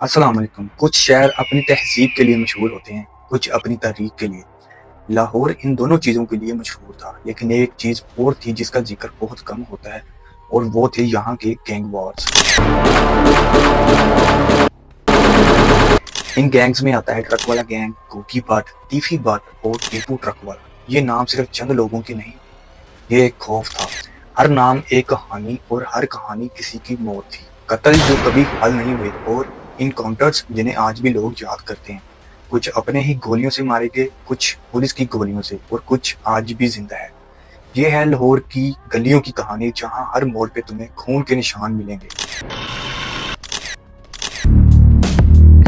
अस्सलाम वालेकुम। कुछ शहर अपनी तहज़ीब के लिए मशहूर होते हैं, कुछ अपनी तारीख के लिए। लाहौर इन दोनों चीज़ों के लिए मशहूर था, लेकिन एक चीज़ और थी जिसका जिक्र बहुत कम होता है, और वो थे यहाँ के गैंग वॉर्स। इन गैंग्स में आता है ट्रक वाला गैंग, गोगी भट्ट, टीफी भट्ट और टीपू ट्रक वाला। ये नाम सिर्फ चंद लोगों के नहीं, ये एक खौफ था। हर नाम एक कहानी, और हर कहानी किसी की मौत थी। कत्ल जो कभी हल नहीं हुए, और इनकाउंटर्स जिन्हें आज भी लोग याद करते हैं। कुछ अपने ही गोलियों से मारे गए, कुछ पुलिस की गोलियों से, और कुछ आज भी जिंदा है। ये है लाहौर की गलियों की कहानी, जहां हर मोड़ पे तुम्हें खून के निशान मिलेंगे।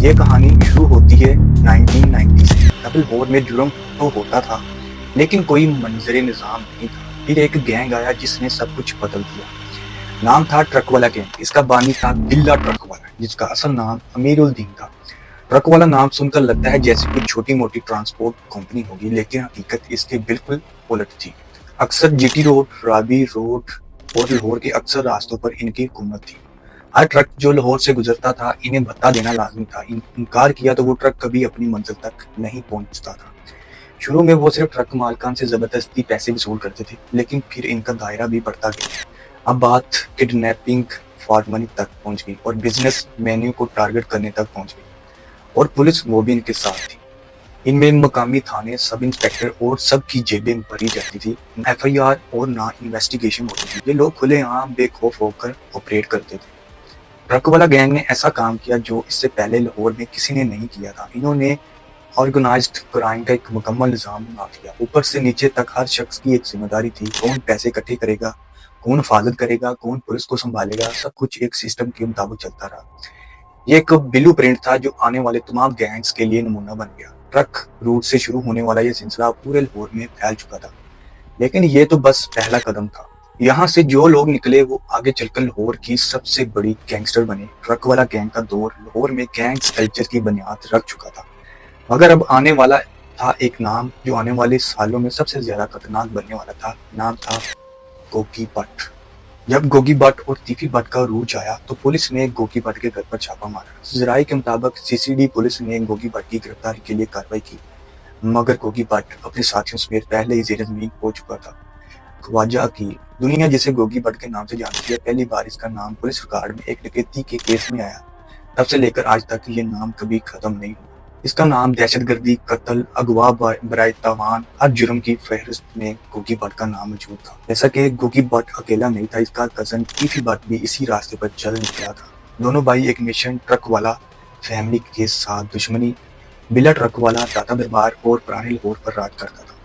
ये कहानी शुरू होती है 1990 से। तब लाहौर में जुर्म तो होता था, लेकिन कोई मंजर निज़ाम नहीं था। फिर एक गैंग आया जिसने सब कुछ बदल दिया। नाम था ट्रक वाला गैंग। इसका बानी था बिल्ला ट्रक वाला, जिसका असल नाम अमीरुल दीन था। ट्रक वाला नाम सुनकर लगता है जैसे कोई छोटी मोटी ट्रांसपोर्ट कंपनी होगी, लेकिन हकीकत इसके बिल्कुल उलट थी। अक्सर जीटी रोड, राबी रोड और लाहौर के अक्सर रास्तों पर इनकी हुकूमत थी। हर ट्रक जो लाहौर से गुजरता था, इन्हें भत्ता देना लाजमी था। इनकार किया तो वो ट्रक कभी अपनी मंजिल तक नहीं पहुंचता था। शुरू में वो सिर्फ ट्रक मालकान से जबरदस्ती पैसे वसूल करते थे, लेकिन फिर इनका दायरा भी बढ़ता गया। अब बात किडनैपिंग फॉर मनी तक पहुंच गई, और बिजनेस मेन्यू को टारगेट करने तक पहुंच गई, और पुलिस वो भी इनके साथ थी। इनमें मकामी थाने, सब इंस्पेक्टर और सबकी जेबें भरी जाती थी। एफआईआर और ना इन्वेस्टिगेशन होती थी। ये लोग खुलेआम बेखौफ होकर ऑपरेट करते थे। ट्रक वाला गैंग ने ऐसा काम किया जो इससे पहले लाहौर में किसी ने नहीं किया था। इन्होंने ऑर्गेनाइज्ड क्राइम का एक मुकम्मल निज़ाम बना दिया। ऊपर से नीचे तक हर शख्स की एक जिम्मेदारी थी। कौन पैसे इकट्ठे करेगा, कौन हिफाजत करेगा, कौन पुलिस को संभालेगा, सब कुछ एक सिस्टम के मुताबिक चलता रहा। ये एक ब्लू प्रिंट था जो आने वाले तमाम गैंग्स के लिए नमूना बन गया। ट्रक रूट से शुरू होने वाला ये सिलसिला पूरे लाहौर में फैल चुका था, लेकिन ये तो बस पहला कदम था। यहाँ से जो लोग निकले वो आगे चलकर लाहौर की सबसे बड़ी गैंगस्टर बने। ट्रक वाला गैंग का दौर लाहौर में गैंग्स कल्चर की बुनियाद रख चुका था, मगर अब आने वाला था एक नाम जो आने वाले सालों में सबसे ज्यादा खतरनाक बनने वाला था। नाम था गोगी भट्ट। जब गोगी भट्ट और तीफी भट्ट का रूज आया तो पुलिस ने गोगी भट्ट के घर पर छापा मारा। जराये के मुताबिक सीसीडी पुलिस ने गोगी भट्ट की गिरफ्तारी के लिए कार्रवाई की, मगर गोगी भट्ट अपने साथियों समेत पहले ही जेर जमीन हो चुका था। ख्वाजा अकील, दुनिया जिसे गोगी भट्ट के नाम से जानती है, पहली बार इसका नाम पुलिस रिकॉर्ड में एक डकैती के केस में आया। तब से लेकर आज तक ये नाम कभी खत्म नहीं हुआ। इसका नाम दहशतगर्दी, कत्ल, अगवा, बराए तावान, हर जुर्म की फहरिस्त में गोगी भट्ट का नाम मौजूद था। जैसा कि गोगी भट्ट अकेला नहीं था, इसका कजन टीफी भट्ट भी इसी रास्ते पर चल निकला था। दोनों भाई एक मिशन ट्रक वाला फैमिली के साथ दुश्मनी, बिला ट्रक वाला दाता दरबार और पुराने लाहौर पर राज करता था।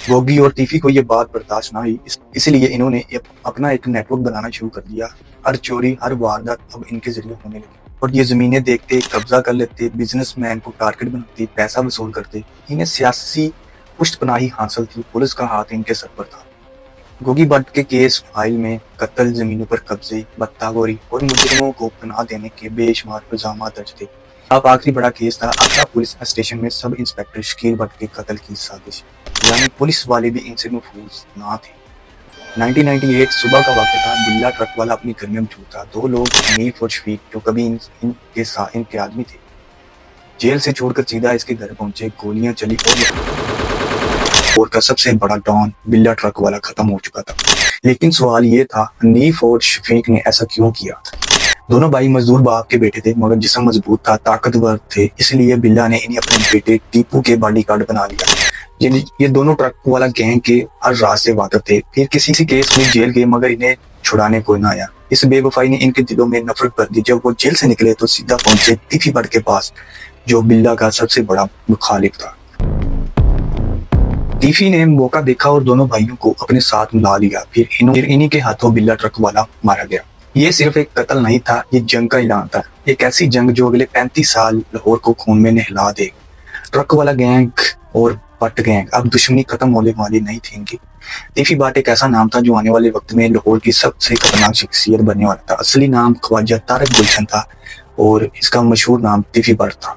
गोगी और तीफी को ये बात बर्दाश्त ना हुई, इसलिए इन्होंने अपना एक नेटवर्क बनाना शुरू कर दिया। हर चोरी, हर वारदात अब इनके जरिए होने लगी, और ये जमीनें देखते, कब्जा कर लेते, बिजनेसमैन को टारगेट बनाते, पैसा वसूल करते। इन्हें सियासी पुष्टपनाही हासिल थी, पुलिस का हाथ इनके सर पर था। गोगी भट्ट के केस फाइल में कत्ल, जमीनों पर कब्जे, बत्तागोरी और मुजरिमों को पनाह देने के बेशुमार इल्जाम दर्ज थे। अब आखिरी बड़ा केस था आगरा पुलिस स्टेशन में सब इंस्पेक्टर शकील भट्ट के कत्ल की साजिश, यानी पुलिस वाले भी इनसे महफूज ना थे। 1998 सुबह का वक्त था। बिल्ला ट्रक वाला अपनी घर में मौजूद था। दो लोग, हनीफ और शफीक, जो कभी इनके साथ इनके आदमी थे, जेल से छोड़कर सीधा इसके घर पहुंचे। गोलियां चली और का सबसे बड़ा डॉन बिल्ला ट्रक वाला खत्म हो चुका था। लेकिन सवाल ये था, हनीफ और शफीक ने ऐसा क्यों किया? दोनों भाई मजदूर बाप के बेटे थे, मगर जिस्म मजबूत था, ताकतवर थे, इसलिए बिल्ला ने इन्हें अपने बेटे टीपू के बॉडीगार्ड बना लिया। ये दोनों ट्रक वाला गैंग के हर राज से वाकिफ थे। फिर किसी केस में जेल गए, मगर इन्हें छुड़ाने कोई ना आया। इस बेवफाई ने इनके दिलों में नफरत भर दी। जब वो जेल से निकले तो सीधा पहुंचे तीफी भट्ट के पास, जो बिल्ला का सबसे बड़ा मुखालिफ था। तीफी ने मौका देखा और दोनों भाइयों को अपने साथ मिला लिया। फिर इन्हीं के हाथों बिल्ला ट्रक वाला मारा गया। ये सिर्फ एक कत्ल नहीं था, ये जंग का ऐलान था। एक ऐसी जंग जो अगले 35 साल लाहौर को खून में नहला दे। ट्रक वाला गैंग और भट्ट गैंग अब दुश्मनी खत्म होने वाली नहीं थी इनकी। तीफी भट्ट एक ऐसा नाम था जो आने वाले वक्त में लाहौर की सबसे खतरनाक शख्सियत बनने वाला था। असली नाम ख्वाजा तारक गुलशन था, और इसका मशहूर नाम तीफी भट्ट था।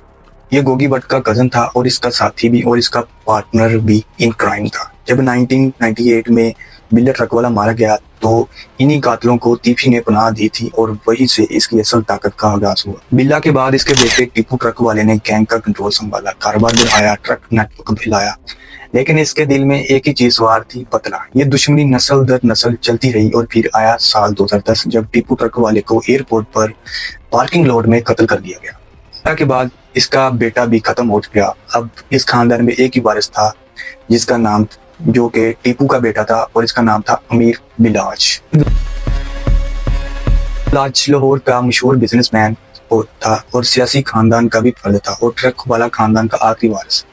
ये गोगी भट्ट का कजन था, और इसका साथी भी और इसका पार्टनर भी इन क्राइम था। जब 1998 में बिल्ला ट्रक वाला मारा गया तो इन्हीं कातलों को टीपी ने पनाह दी थी और वहीं से इसकी असल ताकत का आगाज हुआ। बिल्ला के बाद इसके बेटे टीपू ट्रक वाले ने गैंग का कंट्रोल संभाला, कारोबार बढ़ाया, ट्रक नेटवर्क फैलाया। लेकिन इसके दिल में एक ही चीज सवार थी, पतला। ये दुश्मनी नस्ल दर नस्ल चलती रही और फिर आया साल 2010 जब टीपू ट्रक वाले को एयरपोर्ट पर पार्किंग लॉट में कत्ल कर दिया गया। के बाद इसका बेटा भी खत्म हो गया। अब इस खानदान में एक ही वारिस था जिसका नाम, जो कि टीपू का बेटा था, और इसका नाम था अमीर बिलाज। बिलाज लाहौर का मशहूर बिजनेसमैन था और सियासी खानदान का भी फर्द था और ट्रक वाला खानदान का आखिरी वारिस।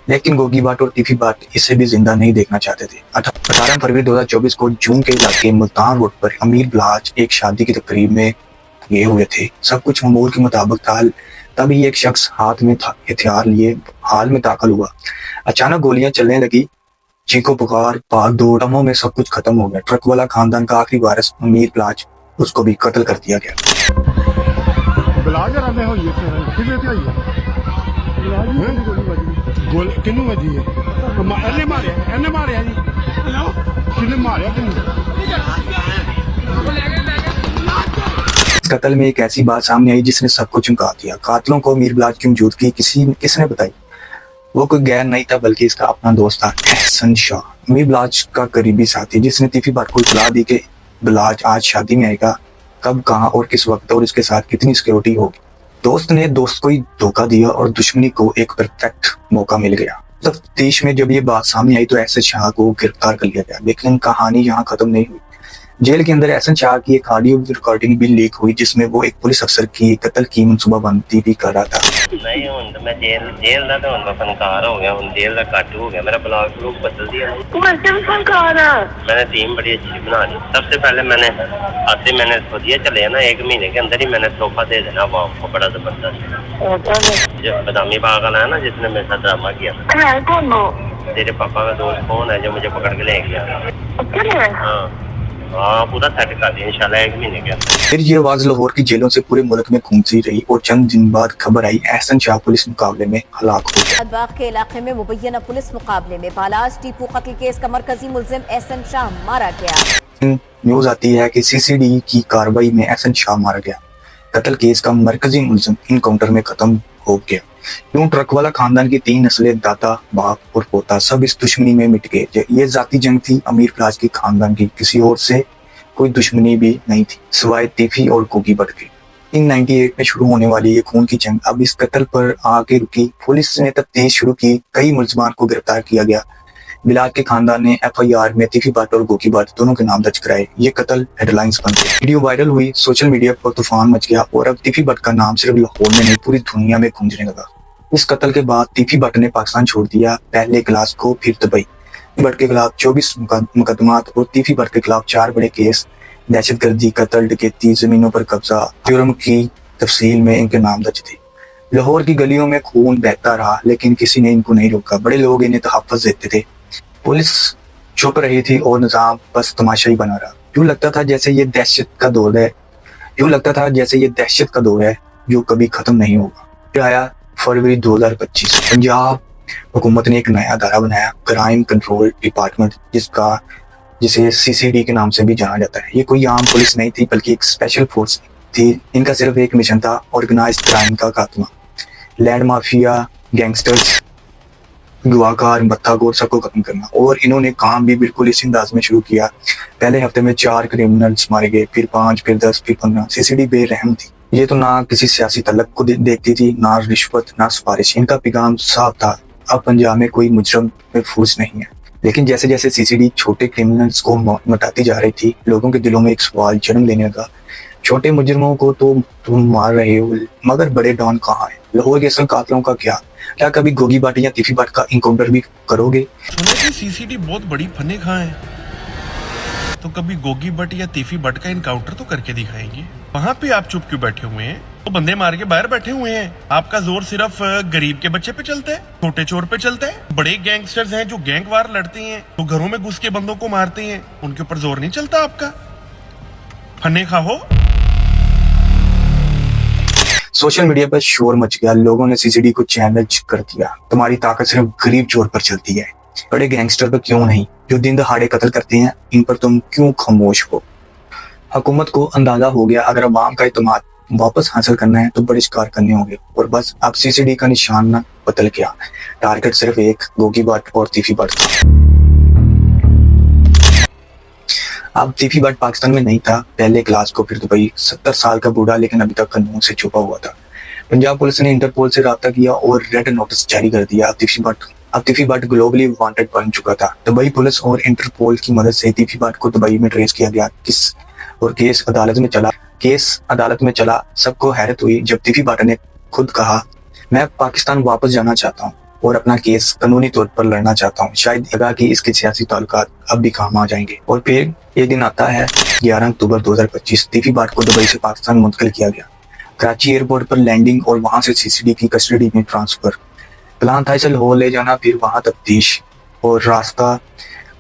लेकिन गोगी बाट और टीपी बाट इसे भी जिंदा नहीं देखना चाहते थे। 18 फरवरी 2024 को जून के इलाके मुल्तान रोड पर अमीर बिलाज एक शादी की तकरीब में गए हुए थे। सब कुछ मामूल के मुताबिक था। तभी एक शख्स हाथ में हथियार लिए हाल में दाखिल हुआ। अचानक गोलियां चलने लगी, चीखों पुकार, भाग दौड़, दमों में सब कुछ खत्म हो गया। ट्रक वाला खानदान का आखिरी वारिस अमीर बिलाज, उसको भी कत्ल कर दिया गया। इस कत्ल में एक ऐसी बात सामने आई जिसने सबको चमका दिया। कातलों को अमीर बिलाज की मौजूदगी किसने बताई? वो कोई गैर नहीं था बल्कि इसका अपना दोस्त था, एहसन शाह, अमीर बिलाज का करीबी साथी, जिसने टीपी बाट को इत्तला दी कि बिलाज आज शादी में आएगा, कब, कहाँ और किस वक्त, और इसके साथ कितनी सिक्योरिटी होगी। दोस्त ने दोस्त को ही धोखा दिया और दुश्मनी को एक परफेक्ट मौका मिल गया। तफ्तीश में जब ये बात सामने आई तो एहसन शाह को गिरफ्तार कर लिया गया। लेकिन कहानी यहाँ खत्म नहीं हुई। जेल के अंदर एहसन शाह की एक ऑडियो रिकॉर्डिंग भी लीक हुई जिसमें वो एक पुलिस अफसर की कत्ल की मनसूबाबंदी भी कर रहा था। नहीं हुन मैं जेल दा तो हुन फनकार हो गया, हुन जेल दा काटू हो गया, मेरा ब्लॉग लोग बदल दिया। कैसे फनकार है? मैंने टीम बड़ी अच्छी बना ली। सबसे पहले मैंने सोचिए चले ना 1 महीने के अंदर ही मैंने तोहफा दे देना वो आपको, बड़ा जबरदस्त। जो बदामी पागल है ना जिसने मेरे साथ ड्रामा किया, कौन हो? तेरे पापा का दोस्त कौन है जो मुझे पकड़ के ले गया? हाँ, पूरा सेट कर दिया इंशाल्लाह 1 महीने के अंदर। फिर ये आवाज लाहौर की जेलों से पूरे मुल्क में घूमती रही और चंद दिन बाद खबर आई एहसन शाह पुलिस मुकाबले में हलाक हो गया। बाग के इलाके में मुबैना पुलिस मुकाबले में बालाज टीपू कत्ल केस का मरकजी मुलजिम एहसन शाह मारा गया। न्यूज आती है कि सीसीडी की कार्रवाई में एहसन शाह मारा गया। कत्ल केस का मरकजी मुलजिम इनकाउंटर में खत्म हो गया। यूं ट्रक वाला खानदान की 3 नस्लें, दादा, बाप और पोता, सब इस दुश्मनी में मिट गए। ये जाती जंग थी अमीर बिलाज की खानदान की, किसी और से कोई दुश्मनी भी नहीं थी सिवाय टीपी और गोगी बाट की। इन 98 में शुरू होने वाली ये खून की जंग अब इस कत्ल पर आके रुकी। पुलिस ने तफ्तीश शुरू की, कई मुलजमान को गिरफ्तार किया गया। बिलाज के खानदान ने FIR में टीपी बाट और गोगी बाट दोनों के नाम दर्ज कराए। ये कत्ल हेडलाइंस बन गए, वीडियो वायरल हुई, सोशल मीडिया पर तूफान मच गया और अब टीपी बाट का नाम सिर्फ लाहौर में नहीं पूरी दुनिया में गूंजने लगा। इस कत्ल के बाद टीपी बाट ने पाकिस्तान छोड़ दिया, पहले ग्लासगो फिर दुबई। बाट के खिलाफ 24 मुकदमात और टीपी बाट के खिलाफ 4 बड़े केस, दहशतगर्दी, कत्ल, डकैती, जमीनों पर कब्जा, जुर्म की तफसील में इनके नाम दर्ज थे। लाहौर की गलियों में खून बहता रहा लेकिन किसी ने इनको नहीं रोका। बड़े लोग इन्हें तहफ़्फ़ुज़ देते थे, पुलिस चुप रही थी और निजाम बस तमाशा ही बना रहा। यूं लगता था जैसे ये दहशत का दौर है जो कभी खत्म नहीं होगा। फिर आया फरवरी 2025। पंजाब हुकूमत ने एक नया अदारा बनाया, क्राइम कंट्रोल डिपार्टमेंट, जिसे CCD के नाम से भी जाना जाता है। ये कोई आम पुलिस नहीं थी बल्कि एक स्पेशल फोर्स थी। इनका सिर्फ एक मिशन था, ऑर्गेनाइज्ड क्राइम का खात्मा। लैंड माफिया, गैंगस्टर्स, गवाकार, मत्तागोर, सबको खत्म करना। और इन्होंने काम भी बिल्कुल इस अंदाज में शुरू किया। पहले हफ्ते में 4 क्रिमिनल्स मारे गए, फिर 5, फिर 10, फिर 15। CCD बेरहम थी। ये तो ना किसी सियासी तलक को देखती थी, ना रिश्वत, ना सिफारिश। इनका पैगाम साफ था, अब पंजाब में कोई मुजरम महफूज नहीं है। लेकिन जैसे जैसे CCD छोटे क्रिमिनल्स को मटाती जा रही थी, लोगों के दिलों में एक सवाल जन्म लेने लगा, छोटे मुजरमों को तो तुम मार रहे हो, मगर बड़े डॉन कहाँ है? लाहौर के असल कातलों का क्या कभी गोगी बाट या टीपी बाट का इनकाउंटर भी करोगे? CCD बहुत बड़ी फने खा है, तो कभी गोगी बट या तीफी बट का इनकाउंटर तो करके दिखाएंगे। वहाँ पे आप चुप क्यों बैठे हुए हैं? तो बंदे मार के बाहर बैठे हुए हैं। आपका जोर सिर्फ गरीब के बच्चे पे चलता है, छोटे चोर पे चलता है। बड़े गैंगस्टर्स हैं जो गैंग वार लड़ते हैं, तो घरों में घुस के बंदों को मारते हैं, उनके ऊपर जोर नहीं चलता आपका? फन्ने खा हो। सोशल मीडिया पर शोर मच गया, लोगों ने CCD को चैलेंज कर दिया, तुम्हारी ताकत सिर्फ गरीब चोर पर चलती है। बड़े गैंगस्टर पर क्यों नहीं, जो दिन दहाड़े कत्ल करते हैं, इन पर तुम क्यों खामोश हो? हुकूमत को अंदाजा हो गया अगर अवाम का इत्मीनान वापस हासिल करना है तो बड़े शिकार करने होंगे, और बस अब सीसीडी का निशान न बदल गया। टारगेट सिर्फ एक गोगी भट्ट और तीफी भट्ट था। अब तीफी भट्ट पाकिस्तान में नहीं था, पहले क्लास को फिर दुबई। 70 साल का बूढ़ा, लेकिन अभी तक कानून से छुपा हुआ था। पंजाब पुलिस ने इंटरपोल से राब्ता किया और रेड नोटिस जारी कर दिया। अब तीफी भट्ट ग्लोबली वांटेड बन चुका था। दुबई पुलिस और इंटरपोल की मदद से तीफी भट्ट को दुबई में ट्रेस किया गया। केस अदालत में चला। सबको हैरत हुई जब तीफी भट्ट ने खुद कहा, मैं पाकिस्तान वापस जाना चाहता हूँ और अपना केस कानूनी तौर पर लड़ना चाहता हूँ। शायद लगा कि इसके सियासी ताल्लुकात अब भी काम आ जाएंगे। और फिर एक दिन आता है 11 अक्टूबर 2025। तीफी भट्ट को दुबई से पाकिस्तान मुंतकिल किया गया। कराची एयरपोर्ट पर लैंडिंग और वहां से सीसीडी की कस्टडी में ट्रांसफर। प्लान था इसे लाहौर ले जाना, फिर वहां तफ्तीश और रास्ता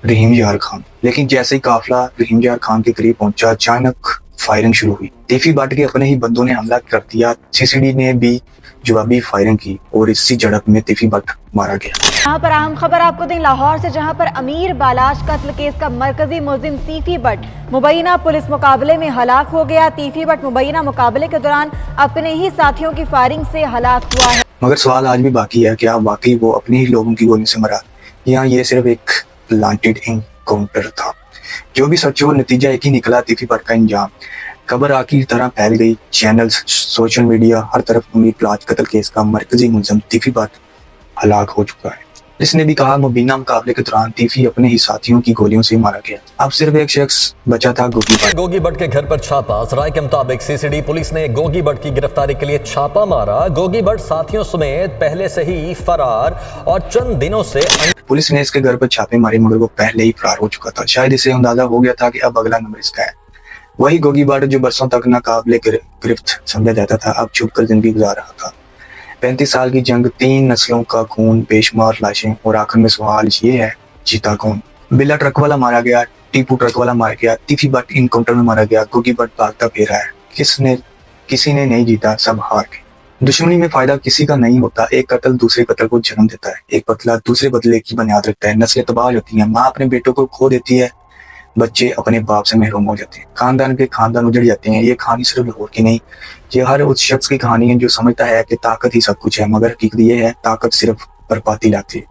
रहीम यार खान। लेकिन जैसे ही काफिला रहीम यार खान के करीब पहुंचा, अचानक फायरिंग शुरू हुई। तीफी भट्ट के अपने ही बंदों ने हमला कर दिया। सीसीडी ने भी जवाबी फायरिंग की और इसी झड़प में तीफी भट्ट मारा गया। यहाँ पर अहम खबर आपको दें लाहौर से, जहाँ पर अमीर बालाश कत्ल केस का मरकजी मुलजिम तीफी भट्ट मुबैना पुलिस मुकाबले में हलाक हो गया। तीफी भट्ट मुबैना मुकाबले के दौरान अपने ही साथियों की फायरिंग से हलाक हुआ है। मगर सवाल आज भी बाकी है, क्या वाकई वो अपने ही लोगों की गोली से मरा, या ये सिर्फ एक प्लांटेड एनकाउंटर था? जो भी सच हो, नतीजा एक ही निकला, तीफी भट्ट का इंजाम। खबर आग की तरह फैल गई। चैनल्स, सोशल मीडिया, हर तरफ उम्मीद प्लाज कत्ल केस का मरकजी मुलजिम तीफी भट्ट हलाक हो चुका है। इसने भी कहा, मुबीना मुकाबले के दौरान तीफी अपने ही साथियों की गोलियों से मारा गया। अब सिर्फ एक शख्स बचा था, गोगी भट्ट। गोगी भट्ट के घर पर छापा। सराय के मुताबिक सीसीडी पुलिस ने गोगी भट्ट की गिरफ्तारी के लिए छापा मारा। गोगी भट्ट साथियों समेत पहले से ही फरार और चंद दिनों से पुलिस ने इसके घर पर छापे मारे, मगर वो पहले ही फरार हो चुका था। शायद इसे अंदाजा हो गया था कि अब अगला नंबर इसका है। वही गोगी भट्ट जो बरसों तक नाकाबिले गिरफ्त समझा जाता था, अब छुपकर जिंदगी गुजार रहा था। 35 साल की जंग, 3 नस्लों का खून, बेशुमार लाशें, और आखिर में सवाल ये है, जीता कौन? बिल्ला ट्रक वाला मारा गया, टीपू ट्रक वाला मारा गया, तीफी भट्ट इनकाउंटर में मारा गया, गोगी भट्ट भागता फिरा है। किसी ने नहीं जीता, सब हार गए। दुश्मनी में फायदा किसी का नहीं होता। एक कत्ल दूसरे कत्ल को जन्म देता है, एक बदला दूसरे बदले की बुनियाद रखता है। नस्लें तबाह होती हैं, माँ अपने बेटों को खो देती है, बच्चे अपने बाप से महरूम हो जाते हैं, खानदान के खानदान उजड़ जाते हैं। ये कहानी सिर्फ लाहौर की नहीं, ये हर उस शख्स की कहानी है जो समझता है कि ताकत ही सब कुछ है, मगर हकीकत ये है, ताकत सिर्फ बर्बादी लाती है।